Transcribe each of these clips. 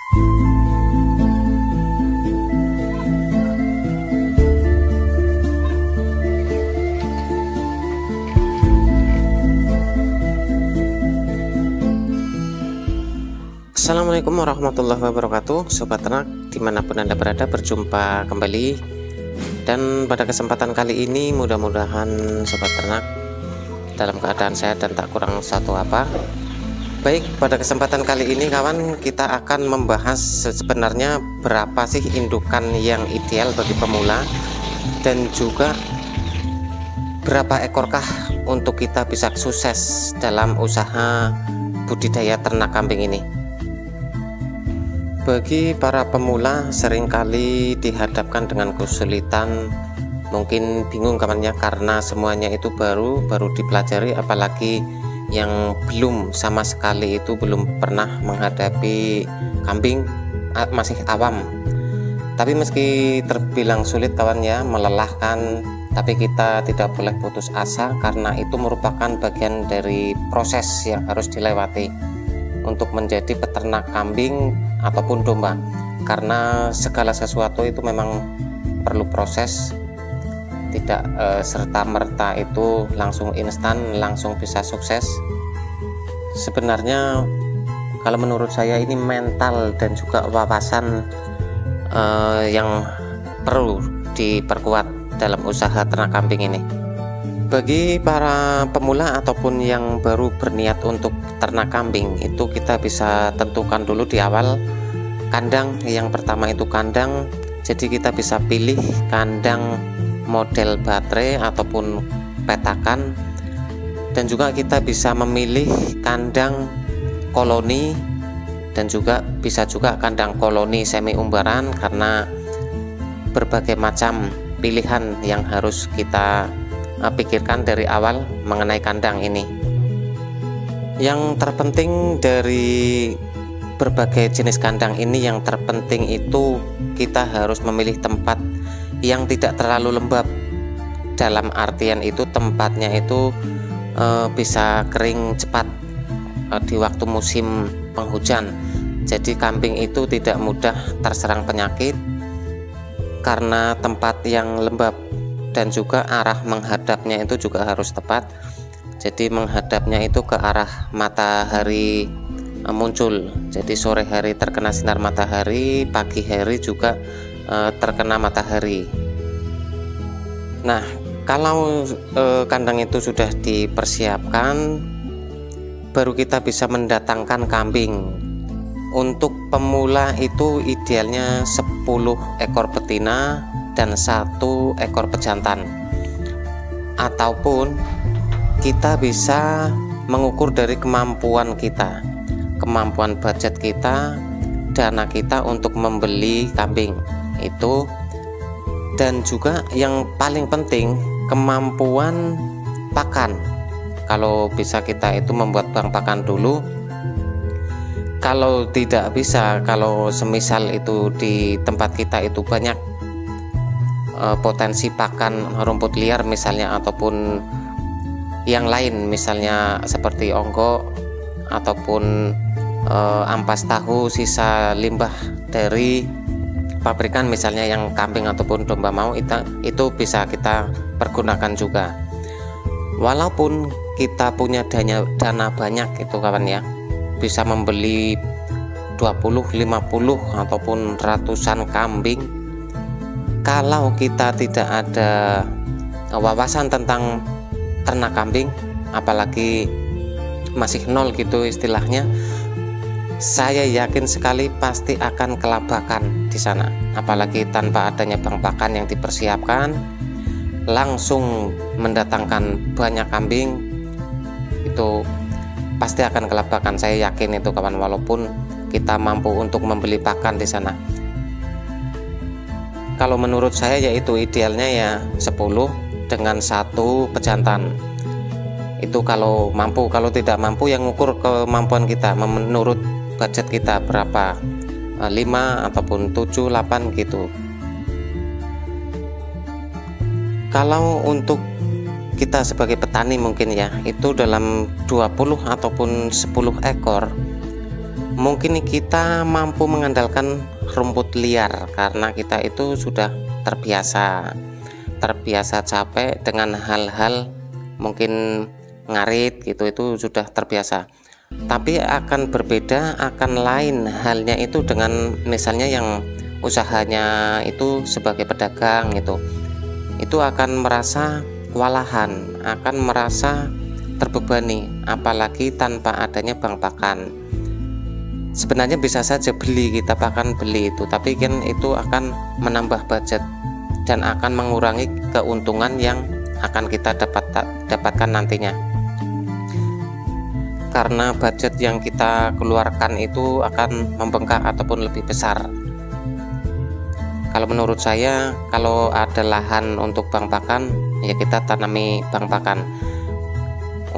Assalamualaikum warahmatullahi wabarakatuh, Sobat Ternak dimanapun Anda berada, berjumpa kembali. Dan pada kesempatan kali ini mudah-mudahan Sobat Ternak dalam keadaan sehat dan tak kurang satu apa. Baik, pada kesempatan kali ini kawan, kita akan membahas sebenarnya berapa sih indukan yang ideal bagi pemula, dan juga berapa ekorkah untuk kita bisa sukses dalam usaha budidaya ternak kambing ini. Bagi para pemula seringkali dihadapkan dengan kesulitan, mungkin bingung kawannya, karena semuanya itu baru dipelajari, apalagi yang belum sama sekali itu belum pernah menghadapi kambing, masih awam. Tapi meski terbilang sulit kawan ya, melelahkan, tapi kita tidak boleh putus asa, karena itu merupakan bagian dari proses yang harus dilewati untuk menjadi peternak kambing ataupun domba, karena segala sesuatu itu memang perlu proses, tidak serta-merta itu langsung instan langsung bisa sukses. Sebenarnya kalau menurut saya ini mental dan juga wawasan yang perlu diperkuat dalam usaha ternak kambing ini. Bagi para pemula ataupun yang baru berniat untuk ternak kambing, itu kita bisa tentukan dulu di awal kandang. Yang pertama itu kandang, jadi kita bisa pilih kandang model baterai ataupun petakan, dan juga kita bisa memilih kandang koloni, dan juga bisa juga kandang koloni semi umbaran, karena berbagai macam pilihan yang harus kita pikirkan dari awal mengenai kandang ini. Yang terpenting dari berbagai jenis kandang ini, yang terpenting itu kita harus memilih tempat yang tidak terlalu lembab. Dalam artian itu tempatnya itu bisa kering cepat di waktu musim penghujan. Jadi kambing itu tidak mudah terserang penyakit karena tempat yang lembab, dan juga arah menghadapnya itu juga harus tepat. Jadi menghadapnya itu ke arah matahari muncul, jadi sore hari terkena sinar matahari, pagi hari juga terkena matahari. Nah, kalau kandang itu sudah dipersiapkan, baru kita bisa mendatangkan kambing. Untuk pemula itu idealnya 10 ekor betina dan 1 ekor pejantan, ataupun kita bisa mengukur dari kemampuan kita, kemampuan budget kita, dana kita untuk membeli kambing itu, dan juga yang paling penting kemampuan pakan. Kalau bisa kita itu membuat bank pakan dulu. Kalau tidak bisa, kalau semisal itu di tempat kita itu banyak potensi pakan rumput liar misalnya, ataupun yang lain misalnya seperti onggok ataupun ampas tahu, sisa limbah dari pabrikan misalnya yang kambing ataupun domba mau, itu bisa kita pergunakan juga. Walaupun kita punya dana banyak itu kawan ya, bisa membeli 20, 50 ataupun ratusan kambing, kalau kita tidak ada wawasan tentang ternak kambing, apalagi masih nol gitu istilahnya, saya yakin sekali pasti akan kelabakan di sana. Apalagi tanpa adanya bank pakan yang dipersiapkan, langsung mendatangkan banyak kambing, itu pasti akan kelabakan. Saya yakin itu kawan, walaupun kita mampu untuk membeli pakan di sana. Kalau menurut saya yaitu idealnya ya 10 dengan 1 pejantan. Itu kalau mampu. Kalau tidak mampu yang ngukur kemampuan kita menurut budget kita berapa, 5 ataupun 7, 8 gitu. Kalau untuk kita sebagai petani mungkin ya, itu dalam 20 ataupun 10 ekor mungkin kita mampu mengandalkan rumput liar karena kita itu sudah terbiasa capek dengan hal-hal mungkin ngarit gitu, itu sudah terbiasa. Tapi akan berbeda, akan lain halnya itu dengan misalnya yang usahanya itu sebagai pedagang, itu akan merasa kewalahan, akan merasa terbebani, apalagi tanpa adanya bank pakan. Sebenarnya bisa saja kita pakan beli itu, tapi kan itu akan menambah budget dan akan mengurangi keuntungan yang akan kita dapatkan nantinya, karena budget yang kita keluarkan itu akan membengkak ataupun lebih besar. Kalau menurut saya, kalau ada lahan untuk bank pakan, ya kita tanami bank pakan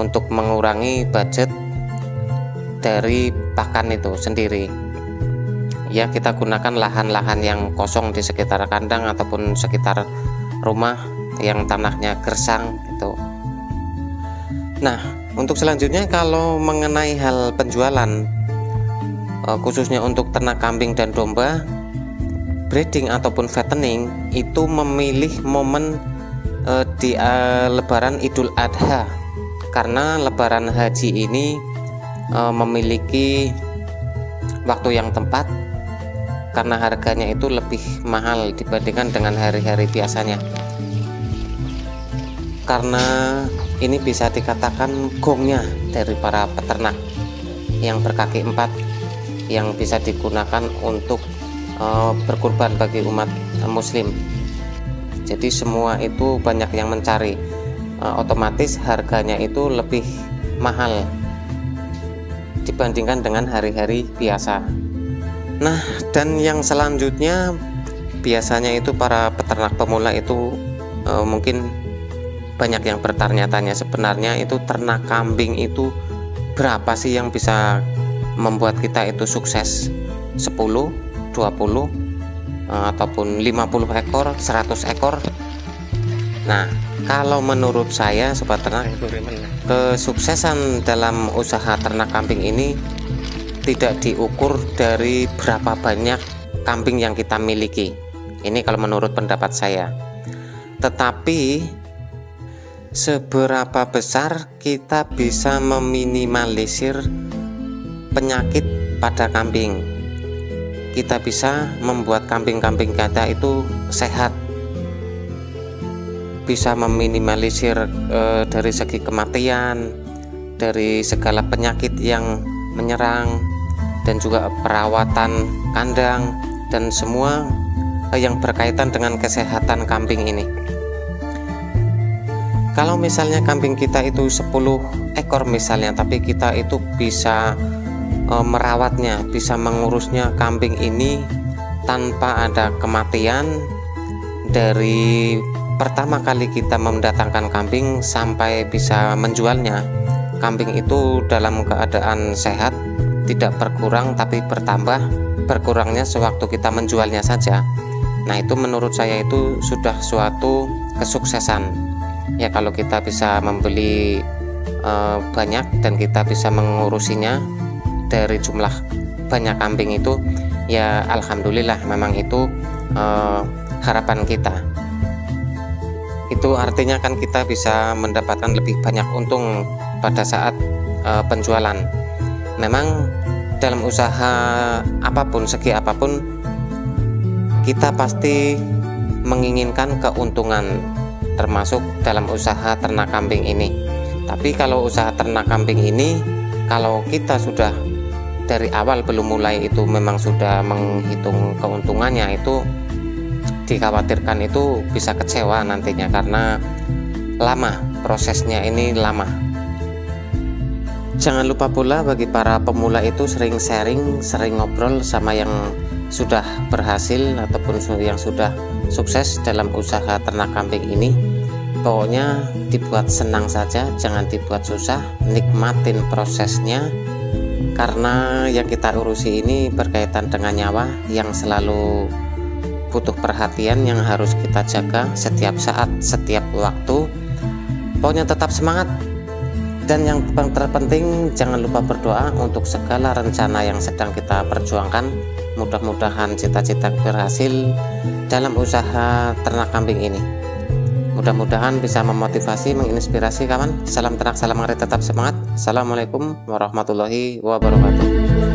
untuk mengurangi budget dari pakan itu sendiri. Ya, kita gunakan lahan-lahan yang kosong di sekitar kandang ataupun sekitar rumah yang tanahnya gersang gitu. Nah, untuk selanjutnya kalau mengenai hal penjualan, khususnya untuk ternak kambing dan domba, breeding ataupun fattening itu memilih momen di Lebaran Idul Adha, karena Lebaran Haji ini memiliki waktu yang tepat karena harganya itu lebih mahal dibandingkan dengan hari-hari biasanya. Karena ini bisa dikatakan gongnya dari para peternak yang berkaki 4 yang bisa digunakan untuk berkurban bagi umat muslim. Jadi semua itu banyak yang mencari, otomatis harganya itu lebih mahal dibandingkan dengan hari-hari biasa. Nah, dan yang selanjutnya biasanya itu para peternak pemula itu mungkin banyak yang bertanya-tanya, sebenarnya itu ternak kambing itu berapa sih yang bisa membuat kita itu sukses? 10, 20, ataupun 50 ekor, 100 ekor. Nah, kalau menurut saya sobat ternak, kesuksesan dalam usaha ternak kambing ini tidak diukur dari berapa banyak kambing yang kita miliki. Ini kalau menurut pendapat saya. Tetapi seberapa besar kita bisa meminimalisir penyakit pada kambing. Kita bisa membuat kambing-kambing kita itu sehat, bisa meminimalisir dari segi kematian, dari segala penyakit yang menyerang, dan juga perawatan kandang dan semua yang berkaitan dengan kesehatan kambing ini. Kalau misalnya kambing kita itu 10 ekor misalnya, tapi kita itu bisa merawatnya, bisa mengurusnya kambing ini tanpa ada kematian, dari pertama kali kita mendatangkan kambing sampai bisa menjualnya, kambing itu dalam keadaan sehat, tidak berkurang tapi bertambah. Berkurangnya sewaktu kita menjualnya saja. Nah, itu menurut saya itu sudah suatu kesuksesan ya, kalau kita bisa membeli banyak dan kita bisa mengurusinya dari jumlah banyak kambing itu, ya alhamdulillah, memang itu harapan kita. Itu artinya kan kita bisa mendapatkan lebih banyak untung pada saat penjualan. Memang dalam usaha apapun, segi apapun, kita pasti menginginkan keuntungan, termasuk dalam usaha ternak kambing ini. Tapi kalau usaha ternak kambing ini, kalau kita sudah dari awal belum mulai itu memang sudah menghitung keuntungannya, itu dikhawatirkan itu bisa kecewa nantinya, karena lama prosesnya, ini lama. Jangan lupa pula bagi para pemula itu sering sharing, sering ngobrol sama yang sudah berhasil ataupun yang sudah sukses dalam usaha ternak kambing ini. Pokoknya dibuat senang saja, jangan dibuat susah, nikmatin prosesnya, karena yang kita urusi ini berkaitan dengan nyawa yang selalu butuh perhatian, yang harus kita jaga setiap saat, setiap waktu. Pokoknya tetap semangat, Dan yang terpenting, jangan lupa berdoa untuk segala rencana yang sedang kita perjuangkan. Mudah-mudahan cita-cita berhasil dalam usaha ternak kambing ini. Mudah-mudahan bisa memotivasi, menginspirasi kawan. Salam ternak, salam ngari, tetap semangat. Assalamualaikum warahmatullahi wabarakatuh.